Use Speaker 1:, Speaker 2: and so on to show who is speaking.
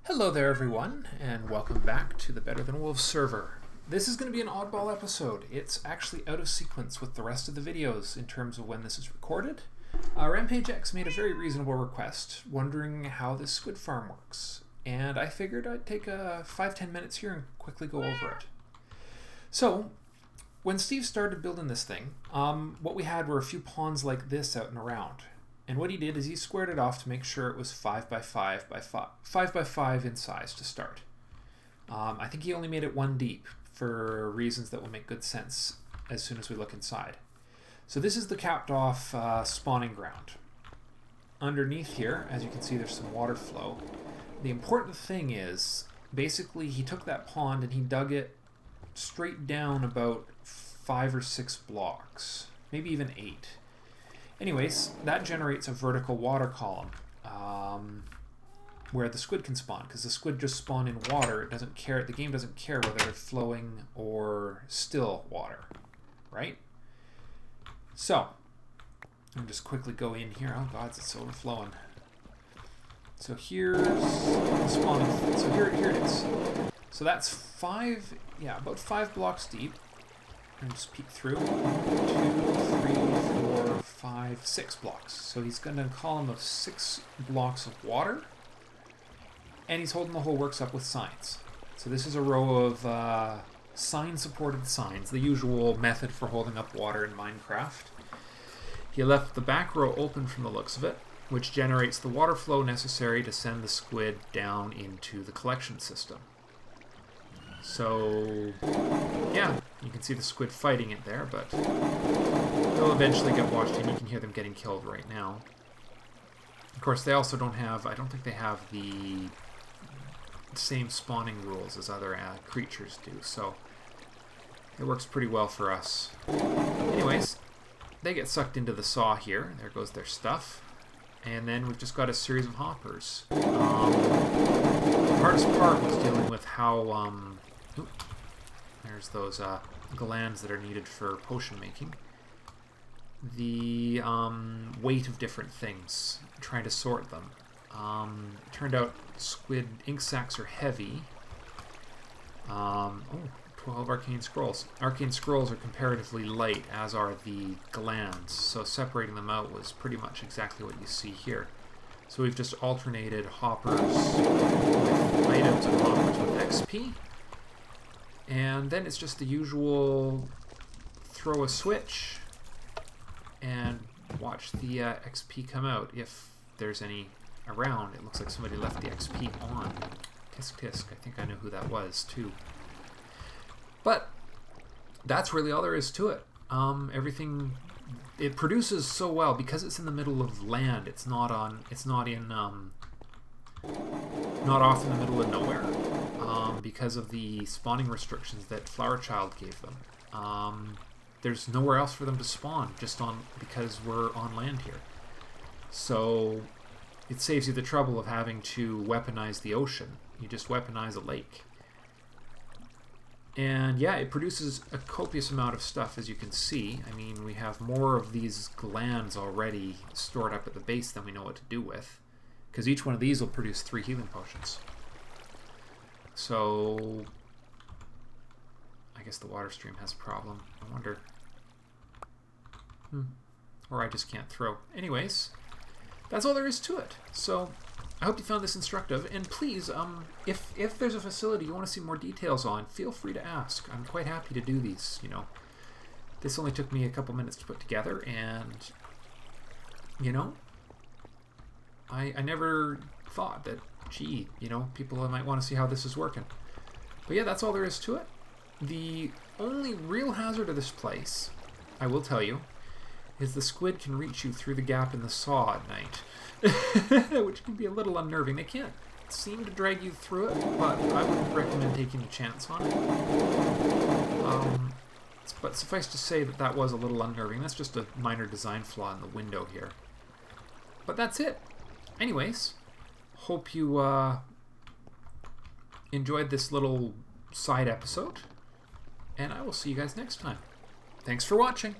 Speaker 1: Hello there everyone, and welcome back to the Better Than Wolves server. This is going to be an oddball episode. It's actually out of sequence with the rest of the videos in terms of when this is recorded. Rampage X made a very reasonable request, wondering how this squid farm works, and I figured I'd take 5-10 minutes here and quickly go over it. So, when Steve started building this thing, what we had were a few ponds like this out and around. And what he did is he squared it off to make sure it was 5 by 5 by 5 by 5 in size to start. I think he only made it 1 deep for reasons that will make good sense as soon as we look inside. So this is the capped off spawning ground. Underneath here, as you can see, there's some water flow. The important thing is, basically he took that pond and he dug it straight down about 5 or 6 blocks, maybe even 8. Anyways, that generates a vertical water column where the squid can spawn, because the squid just spawn in water. It doesn't care. The game doesn't care whether they're flowing or still water, right? So, I'll just quickly go in here. Oh god, it's overflowing. So here's the spawning. So here it is. So that's about 5 blocks deep. And just peek through. 1, 2, 3, 4, 5, 6 blocks. So he's got a column of 6 blocks of water, and he's holding the whole works up with signs. So this is a row of sign-supported signs, the usual method for holding up water in Minecraft. He left the back row open from the looks of it, which generates the water flow necessary to send the squid down into the collection system. So, yeah, you can see the squid fighting it there, but they'll eventually get washed in. You can hear them getting killed right now. Of course, they also don't have, I don't think they have the same spawning rules as other creatures do, so it works pretty well for us. Anyways, they get sucked into the saw here. There goes their stuff. And then we've just got a series of hoppers. The hardest part was dealing with how, there's those glands that are needed for potion making. The weight of different things, trying to sort them. It turned out squid ink sacs are heavy. 12 arcane scrolls. Arcane scrolls are comparatively light, as are the glands, so separating them out was pretty much exactly what you see here. So we've just alternated hoppers with items and hoppers with XP. And then it's just the usual throw a switch and watch the XP come out if there's any around. It looks like somebody left the XP on. Tisk tisk, I think I know who that was too. But that's really all there is to it. Everything, it produces so well because it's in the middle of land. It's not off in the middle of nowhere. Because of the spawning restrictions that Flower Child gave them. There's nowhere else for them to spawn, because we're on land here. So it saves you the trouble of having to weaponize the ocean. You just weaponize a lake. And yeah, it produces a copious amount of stuff, as you can see. I mean, we have more of these glands already stored up at the base than we know what to do with, because each one of these will produce 3 healing potions. So, I guess the water stream has a problem. I wonder. Or I just can't throw. Anyways, that's all there is to it. So, I hope you found this instructive. And please, if there's a facility you want to see more details on, feel free to ask. I'm quite happy to do these, you know. This only took me a couple minutes to put together, and, you know, I never thought that, gee, you know, people might want to see how this is working. But yeah, that's all there is to it. The only real hazard of this place, I will tell you, is the squid can reach you through the gap in the saw at night. Which can be a little unnerving. They can't seem to drag you through it, but I wouldn't recommend taking a chance on it. But suffice to say that was a little unnerving. That's just a minor design flaw in the window here. But that's it. Anyways, hope you enjoyed this little side episode, and I will see you guys next time. Thanks for watching.